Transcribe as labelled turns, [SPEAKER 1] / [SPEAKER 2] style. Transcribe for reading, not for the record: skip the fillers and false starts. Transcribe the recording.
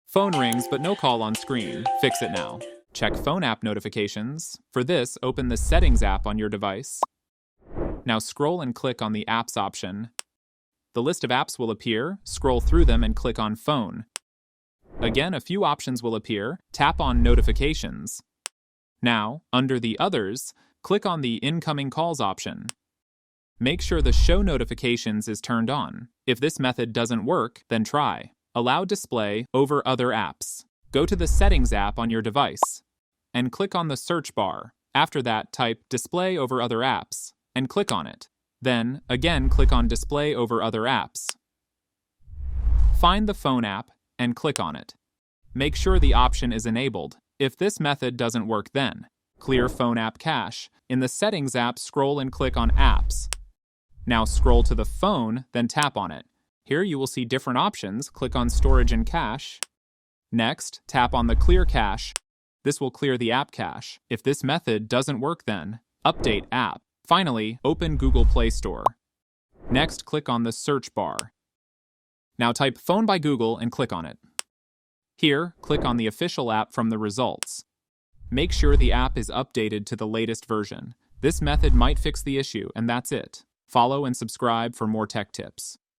[SPEAKER 1] Phone rings but no call on screen. Fix it now. Check phone app notifications. For this, open the Settings app on your device. Now scroll and click on the Apps option. The list of apps will appear. Scroll through them and click on Phone. Again, a few options will appear. Tap on Notifications. Now, under the Others, click on the Incoming Calls option. Make sure the Show Notifications is turned on. If this method doesn't work, then try Allow Display over Other Apps. Go to the Settings app on your device and click on the search bar. After that, type Display over Other Apps and click on it. Then, again click on Display over Other Apps. Find the phone app and click on it. Make sure the option is enabled. If this method doesn't work, then clear phone app cache. In the Settings app, scroll and click on Apps. Now scroll to the phone, then tap on it. Here you will see different options. Click on Storage and Cache. Next, tap on the Clear Cache. This will clear the app cache. If this method doesn't work, then Update App. Finally, open Google Play Store. Next, click on the search bar. Now type Phone by Google and click on it. Here, click on the official app from the results. Make sure the app is updated to the latest version. This method might fix the issue, and that's it. Follow and subscribe for more tech tips.